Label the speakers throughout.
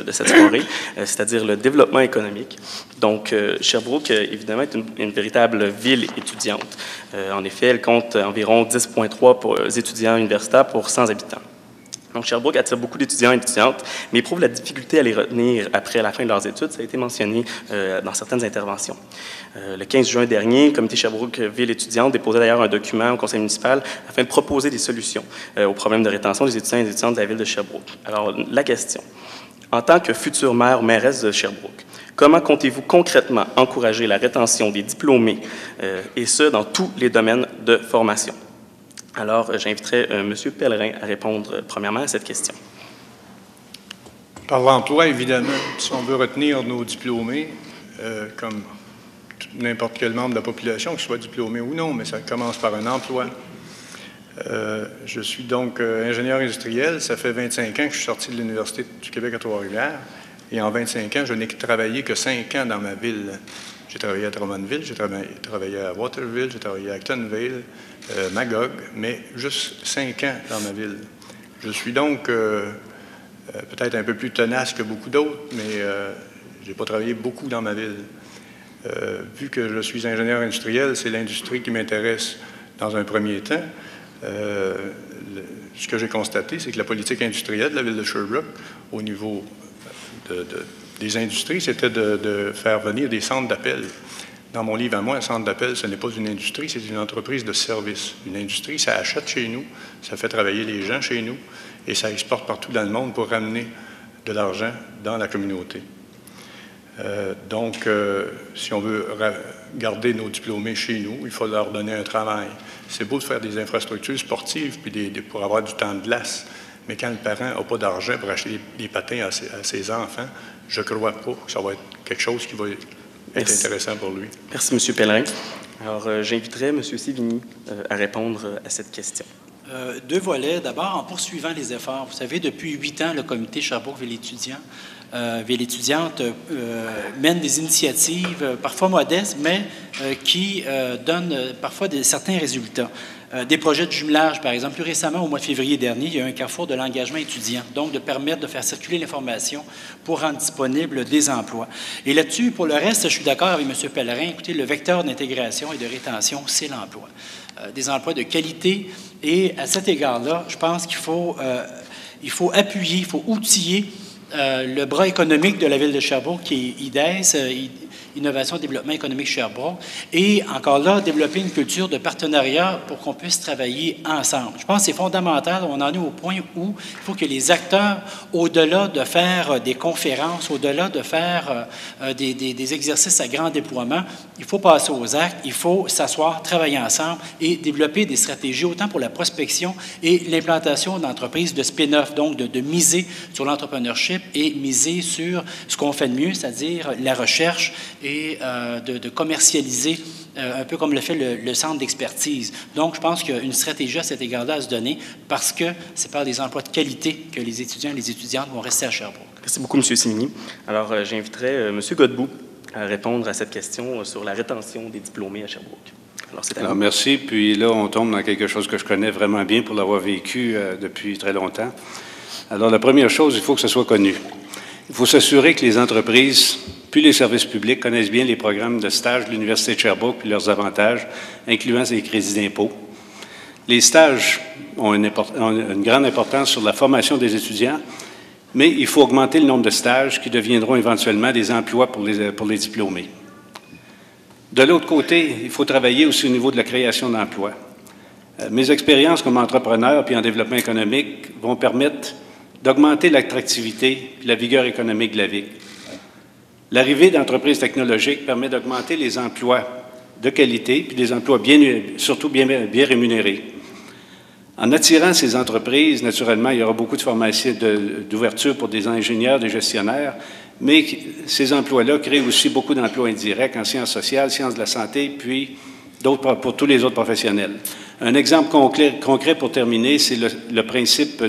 Speaker 1: de cette soirée, c'est-à-dire le développement économique. Donc, Sherbrooke, évidemment, est une véritable ville étudiante. En effet, elle compte environ 10,3 étudiants universitaires pour 100 habitants. Donc, Sherbrooke attire beaucoup d'étudiants et d'étudiantes, mais éprouve la difficulté à les retenir après la fin de leurs études. Ça a été mentionné dans certaines interventions. Le 15 juin dernier, le comité Sherbrooke Ville étudiante déposait d'ailleurs un document au conseil municipal afin de proposer des solutions aux problèmes de rétention des étudiants et des étudiantes de la ville de Sherbrooke. Alors, la question, en tant que future mairesse de Sherbrooke, comment comptez-vous concrètement encourager la rétention des diplômés, et ce, dans tous les domaines de formation? Alors, j'inviterai M. Pellerin à répondre premièrement à cette question.
Speaker 2: Par l'emploi, évidemment. Si on veut retenir nos diplômés, comme n'importe quel membre de la population, qu'il soit diplômé ou non, mais ça commence par un emploi. Je suis donc ingénieur industriel. Ça fait 25 ans que je suis sorti de l'Université du Québec à Trois-Rivières. Et en 25 ans, je n'ai travaillé que 5 ans dans ma ville. J'ai travaillé à Drummondville, j'ai travaillé à Waterville, j'ai travaillé à Actonville, Magog, mais juste 5 ans dans ma ville. Je suis donc peut-être un peu plus tenace que beaucoup d'autres, mais je n'ai pas travaillé beaucoup dans ma ville. Vu que je suis ingénieur industriel, c'est l'industrie qui m'intéresse dans un premier temps. Ce que j'ai constaté, c'est que la politique industrielle de la ville de Sherbrooke, au niveau des industries, c'était de faire venir des centres d'appel. Dans mon livre à moi, un centre d'appel, ce n'est pas une industrie, c'est une entreprise de service. Une industrie, ça achète chez nous, ça fait travailler les gens chez nous et ça exporte partout dans le monde pour ramener de l'argent dans la communauté. Donc, si on veut garder nos diplômés chez nous, il faut leur donner un travail. C'est beau de faire des infrastructures sportives puis pour avoir du temps de glace, mais quand le parent n'a pas d'argent pour acheter des patins à ses enfants, je ne crois pas que ça va être quelque chose qui va être intéressant pour lui.
Speaker 1: Merci, M. Pellerin. Alors, j'inviterai M. Sévigny à répondre à cette question.
Speaker 3: Deux volets. D'abord, en poursuivant les efforts. Vous savez, depuis 8 ans, le comité Sherbrooke Ville étudiante mène des initiatives parfois modestes, mais qui donnent parfois certains résultats. Des projets de jumelage, par exemple. Plus récemment, au mois de février dernier, il y a eu un carrefour de l'engagement étudiant, donc de permettre de faire circuler l'information pour rendre disponibles des emplois. Et là-dessus, pour le reste, je suis d'accord avec M. Pellerin. Écoutez, le vecteur d'intégration et de rétention, c'est l'emploi. Des emplois de qualité. Et à cet égard-là, je pense qu'il faut appuyer, il faut outiller le bras économique de la ville de Sherbrooke, qui est IDES, Innovation et Développement économique Sherbrooke, et encore là, développer une culture de partenariat pour qu'on puisse travailler ensemble. Je pense que c'est fondamental. On en est au point où il faut que les acteurs, au-delà de faire des conférences, au-delà de faire des exercices à grand déploiement, il faut passer aux actes, il faut s'asseoir, travailler ensemble et développer des stratégies autant pour la prospection et l'implantation d'entreprises de spin-off, donc de miser sur l'entrepreneurship et miser sur ce qu'on fait de mieux, c'est-à-dire la recherche et de commercialiser un peu comme le fait le centre d'expertise. Donc, je pense qu'il y a une stratégie à cet égard-là à se donner parce que c'est par des emplois de qualité que les étudiants et les étudiantes vont rester à Sherbrooke.
Speaker 1: Merci beaucoup, M. Sévigny. Alors, j'inviterai M. Godbout à répondre à cette question sur la rétention des diplômés à Sherbrooke.
Speaker 4: Alors, merci. Puis là, on tombe dans quelque chose que je connais vraiment bien pour l'avoir vécu depuis très longtemps. Alors, la première chose, il faut que ce soit connu. Il faut s'assurer que les entreprises puis les services publics connaissent bien les programmes de stage de l'Université de Sherbrooke puis leurs avantages, incluant les crédits d'impôt. Les stages ont une grande importance sur la formation des étudiants, mais il faut augmenter le nombre de stages qui deviendront éventuellement des emplois pour les diplômés. De l'autre côté, il faut travailler aussi au niveau de la création d'emplois. Mes expériences comme entrepreneur puis en développement économique vont permettre d'augmenter l'attractivité et la vigueur économique de la ville. L'arrivée d'entreprises technologiques permet d'augmenter les emplois de qualité puis des emplois surtout bien rémunérés. En attirant ces entreprises, naturellement, il y aura beaucoup de formations d'ouverture pour des ingénieurs, des gestionnaire, mais ces emplois-là créent aussi beaucoup d'emplois indirects en sciences sociales, sciences de la santé, puis d'autres pour tous les autres professionnels. Un exemple concret pour terminer, c'est le principe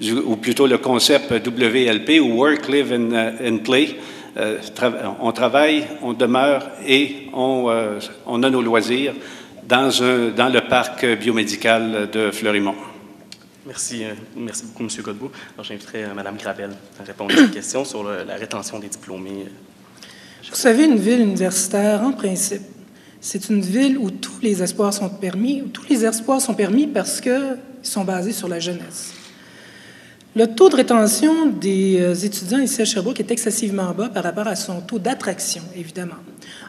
Speaker 4: ou plutôt le concept WLP, ou Work, Live and Play. On travaille, on demeure et on a nos loisirs dans le parc biomédical de Fleurimont.
Speaker 1: Merci beaucoup, M. Godbout. Alors, j'inviterai Mme Gravel à répondre à cette question sur la rétention des diplômés.
Speaker 5: Vous savez, une ville universitaire, en principe, c'est une ville où tous les espoirs sont permis, parce qu'ils sont basés sur la jeunesse. Le taux de rétention des étudiants ici à Sherbrooke est excessivement bas par rapport à son taux d'attraction, évidemment.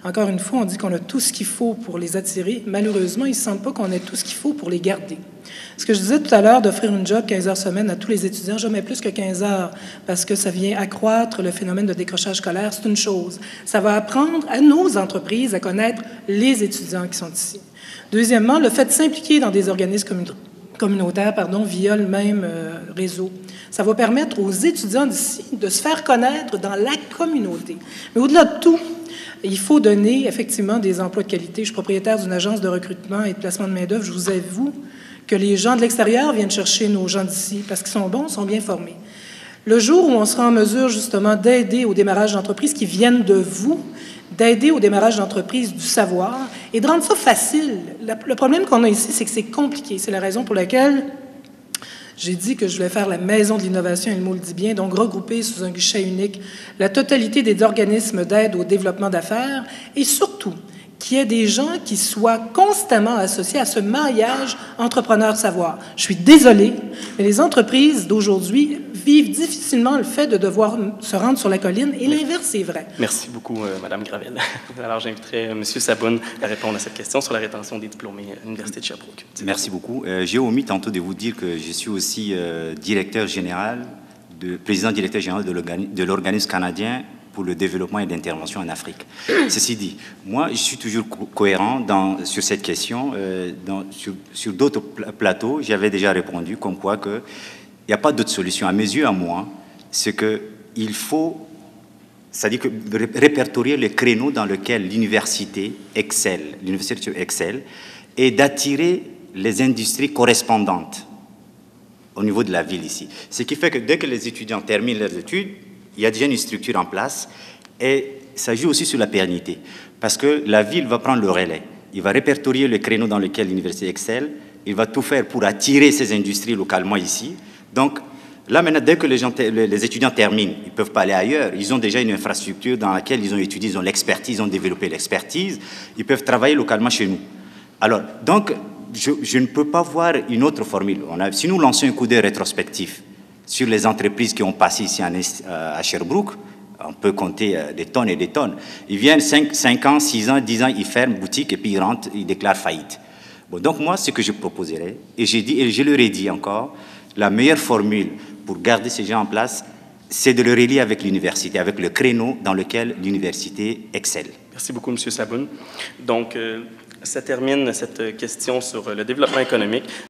Speaker 5: Encore une fois, on dit qu'on a tout ce qu'il faut pour les attirer. Malheureusement, il ne semble pas qu'on ait tout ce qu'il faut pour les garder. Ce que je disais tout à l'heure, d'offrir une job 15 heures semaine à tous les étudiants, jamais plus que 15 heures, parce que ça vient accroître le phénomène de décrochage scolaire, c'est une chose. Ça va apprendre à nos entreprises à connaître les étudiants qui sont ici. Deuxièmement, le fait de s'impliquer dans des organismes communautaires, via le même réseau. Ça va permettre aux étudiants d'ici de se faire connaître dans la communauté. Mais au-delà de tout, il faut donner effectivement des emplois de qualité. Je suis propriétaire d'une agence de recrutement et de placement de main-d'œuvre. Je vous avoue que les gens de l'extérieur viennent chercher nos gens d'ici parce qu'ils sont bons, sont bien formés. Le jour où on sera en mesure justement d'aider au démarrage d'entreprises qui viennent de vous, d'aider au démarrage d'entreprises du savoir et de rendre ça facile. Le problème qu'on a ici, c'est que c'est compliqué. C'est la raison pour laquelle j'ai dit que je voulais faire la maison de l'innovation, et le mot le dit bien, donc regrouper sous un guichet unique la totalité des organismes d'aide au développement d'affaires et surtout qu'il y ait des gens qui soient constamment associés à ce maillage entrepreneur-savoir. Je suis désolée, mais les entreprises d'aujourd'hui vivent difficilement le fait de devoir se rendre sur la colline, et l'inverse est vrai.
Speaker 1: Merci beaucoup, Mme Gravel. Alors, j'inviterai M. Saboun à répondre à cette question sur la rétention des diplômés à l'Université de Sherbrooke.
Speaker 6: Merci beaucoup. J'ai omis tantôt de vous dire que je suis aussi président directeur général de l'organisme canadien pour le développement et l'intervention en Afrique. Ceci dit, moi, je suis toujours cohérent sur cette question. Sur d'autres plateaux, j'avais déjà répondu comme quoi que il n'y a pas d'autre solution. À mes yeux, à moi, c'est qu'il faut, c'est-à-dire que répertorier les créneaux dans lesquels l'université excelle, et d'attirer les industries correspondantes au niveau de la ville ici. Ce qui fait que dès que les étudiants terminent leurs études, il y a déjà une structure en place, et ça joue aussi sur la pérennité, parce que la ville va prendre le relais. Il va répertorier les créneaux dans lesquels l'université excelle, il va tout faire pour attirer ces industries localement ici. Donc, là, maintenant, dès que les étudiants terminent, ils ne peuvent pas aller ailleurs. Ils ont déjà une infrastructure dans laquelle ils ont étudié, ils ont l'expertise, ils ont développé l'expertise. Ils peuvent travailler localement chez nous. Alors, donc, je ne peux pas voir une autre formule. Si nous lançons un coup d'œil rétrospectif sur les entreprises qui ont passé ici à Sherbrooke, on peut compter des tonnes et des tonnes. Ils viennent 5 ans, 6 ans, 10 ans, ils ferment boutique et puis ils rentrent, ils déclarent faillite. Bon, donc moi, ce que je proposerais, et je leur ai dit encore, la meilleure formule pour garder ces gens en place, c'est de le relier avec l'université, avec le créneau dans lequel l'université excelle.
Speaker 1: Merci beaucoup, M. Saboun. Donc, ça termine cette question sur le développement économique.